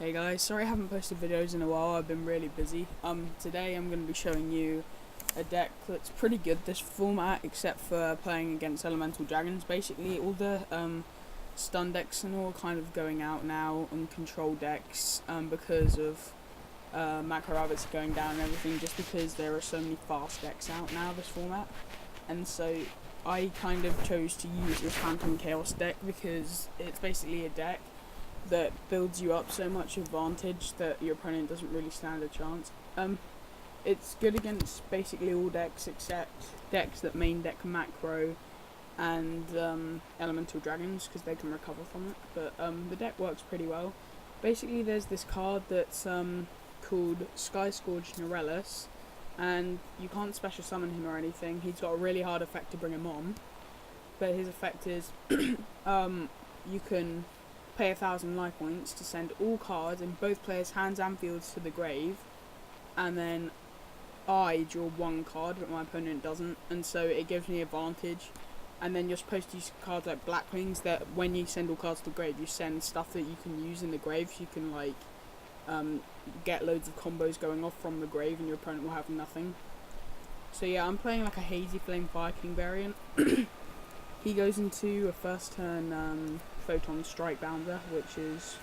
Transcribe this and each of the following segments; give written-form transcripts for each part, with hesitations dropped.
Hey guys, sorry I haven't posted videos in a while, I've been really busy. Today I'm going to be showing you a deck that's pretty good this format, except for playing against elemental dragons. Basically all the stun decks and all kind of going out now, and control decks, because of macro rabbits going down and everything, just because there are so many fast decks out now this format. And so I kind of chose to use this Phantom Chaos deck because it's basically a deck that builds you up so much advantage that your opponent doesn't really stand a chance. It's good against basically all decks except decks that main deck macro and elemental dragons, because they can recover from it. But the deck works pretty well. Basically there's this card that's called Scourge Norellis, and you can't special summon him or anything. He's got a really hard effect to bring him on, but his effect is you can pay 1,000 life points to send all cards in both players' hands and fields to the grave, and then I draw one card but my opponent doesn't, and so it gives me advantage. And then you're supposed to use cards like Blackwings that when you send all cards to the grave, you send stuff that you can use in the grave, so you can like get loads of combos going off from the grave and your opponent will have nothing. So yeah, I'm playing like a Hazy Flame Viking variant. He goes into a first turn Photon Strike Bounder, which is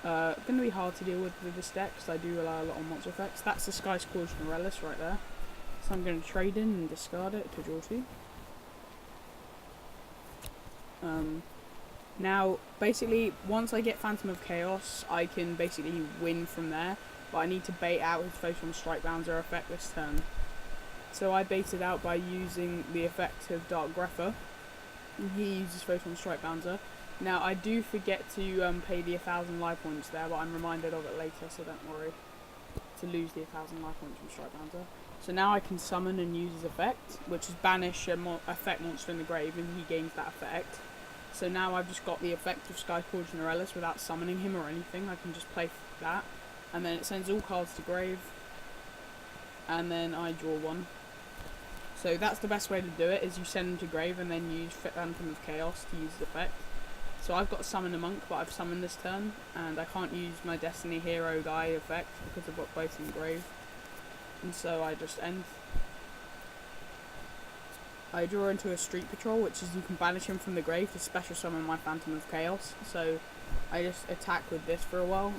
going to be hard to deal with this deck because I do rely a lot on monster effects. That's the Scourge Norellis right there. So I'm going to trade in and discard it to draw 2. Now, basically, once I get Phantom of Chaos, I can basically win from there, but I need to bait out his Photon Strike Bounder effect this turn. So I baited out by using the effect of Dark Grepher. He uses Photon Strike Bounder. Now, I do forget to pay the 1,000 life points there, but I'm reminded of it later, so don't worry to lose the 1,000 life points from Strike Bounder. So now I can summon and use his effect, which is banish an effect monster in the grave, and he gains that effect. So now I've just got the effect of Scourge Norellis without summoning him or anything. I can just play that, and then it sends all cards to grave, and then I draw one. So that's the best way to do it, is you send them to grave and then use Phantom of Chaos to use the effect. So I've got to summon a monk, but I've summoned this turn, and I can't use my Destiny Hero guy effect because I've got both in grave. And so I just end. I draw into a Street Patrol, which is you can banish him from the grave to special summon my Phantom of Chaos. So I just attack with this for a while.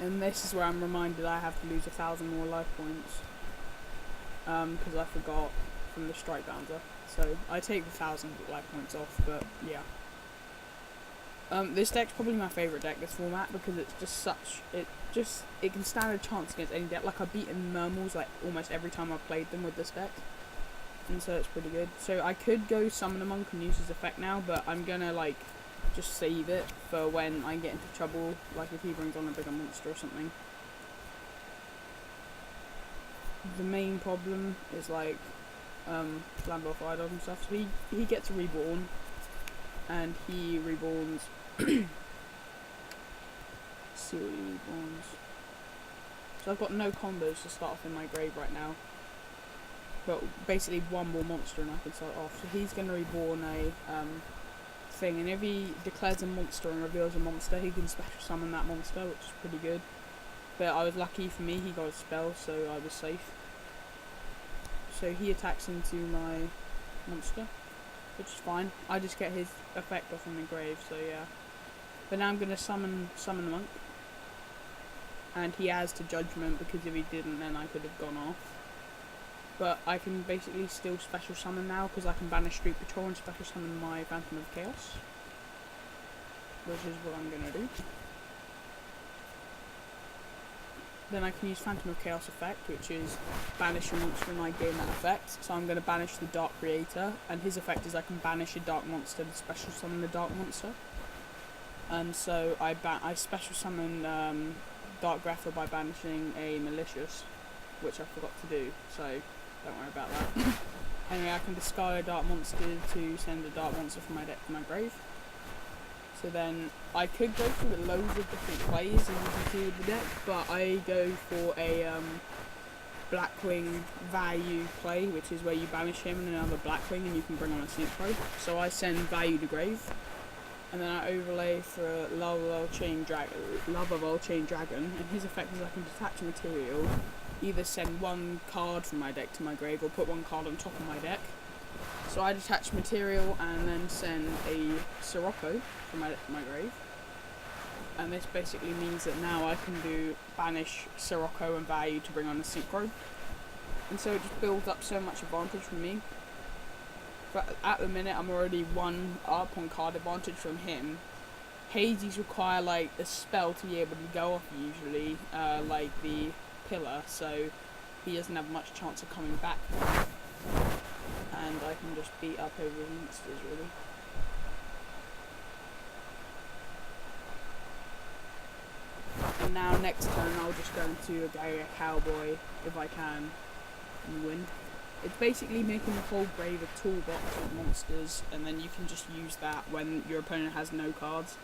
And this is where I'm reminded I have to lose 1,000 more life points, because I forgot from the Strike Bounder. So I take the 1,000 life points off, but yeah. This deck's probably my favourite deck this format, because it's just it can stand a chance against any deck. Like, I've beaten Mermals like almost every time I've played them with this deck, and so it's pretty good. So I could go summon a monk and use his effect now, but I'm gonna like just save it for when I get into trouble, like if he brings on a bigger monster or something. The main problem is like Lambeth Idols and stuff. So he gets reborn, and he reborns. See what he reborns. So I've got no combos to start off in my grave right now, but basically one more monster and I can start off. So he's going to reborn a thing, and if he declares a monster and reveals a monster, he can special summon that monster, which is pretty good. But I was lucky for me, he got a spell, so I was safe. So he attacks into my monster, which is fine. I just get his effect off in the grave, so yeah. But now I'm going to summon the monk, and he adds to judgment, because if he didn't, then I could have gone off. But I can basically still special summon now, because I can banish Street Patrol and special summon my Phantom of Chaos, which is what I'm going to do. Then I can use Phantom of Chaos effect, which is banish a monster and I gain that effect. So I'm going to banish the Dark Creator, and his effect is I can banish a dark monster to special summon the dark monster. And so I special summon Dark Grepher by banishing a Malicious, which I forgot to do, so don't worry about that. Anyway, I can discard a dark monster to send a dark monster from my deck to my grave. So then I could go through loads of different plays, as you can see with the deck, but I go for a Blackwing value play, which is where you banish him and another Blackwing and you can bring on a Synchro. So I send value to grave, and then I overlay for Lava Chain Dragon, and his effect is I can detach material, either send one card from my deck to my grave or put one card on top of my deck. So I detach material and then send a Sirocco from my grave. And this basically means that now I can do banish, Sirocco and value to bring on a synchro. And so it just builds up so much advantage for me. But at the minute I'm already 1 up on card advantage from him. Hazy's require like a spell to be able to go off usually, like the pillar, so he doesn't have much chance of coming back. And I can just beat up over monsters really. And now next turn I'll just go into a cowboy if I can and win. It's basically making the whole grave a toolbox of monsters, and then you can just use that when your opponent has no cards.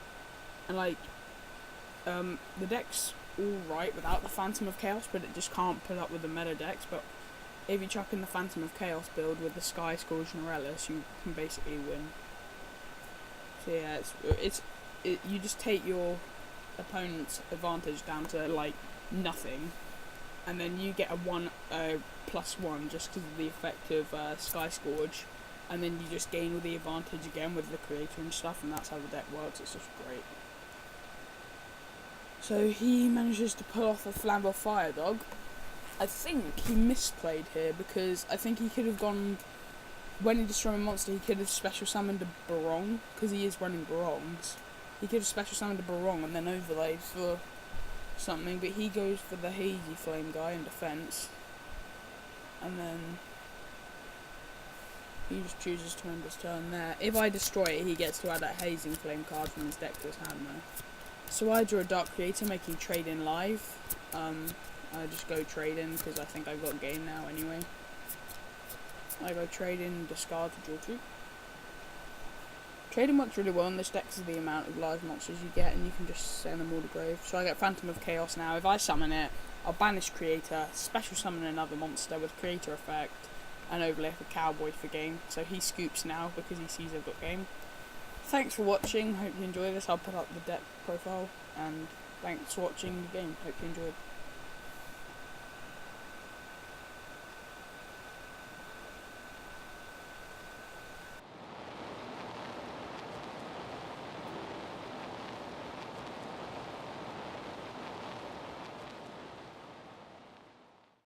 And like, the deck's alright without the Phantom of Chaos, but it just can't put up with the meta decks. But if you chuck in the Phantom of Chaos build with the scourge and Norellis, you can basically win. So yeah, you just take your opponent's advantage down to like nothing, and then you get a +1 just because of the effect of scourge, and then you just gain all the advantage again with the creator and stuff, and that's how the deck works. It's just great. So he manages to pull off a Flambeau Fire Dog. I think he misplayed here because I think he could have gone, when he destroyed a monster, he could have special summoned a Barong, because he is running Barongs. He could have special summoned a Barong and then overlaid for something, but he goes for the Hazy Flame guy in defense, and then he just chooses to end his turn there. If I destroy it, he gets to add that Hazing Flame card from his deck to his hand though. So I draw a Dark Creator, making trade in live. I just go trade in because I think I've got game now anyway. I go trade in, discard to draw 2. Trading works really well in this deck because of the amount of live monsters you get, and you can just send them all to grave. So I get Phantom of Chaos now. If I summon it, I'll banish Creator, special summon another monster with Creator effect, and overlay for Cowboy for game. So he scoops now because he sees I've got game. Thanks for watching. Hope you enjoy this. I'll put up the deck profile, and thanks for watching the game. Hope you enjoyed.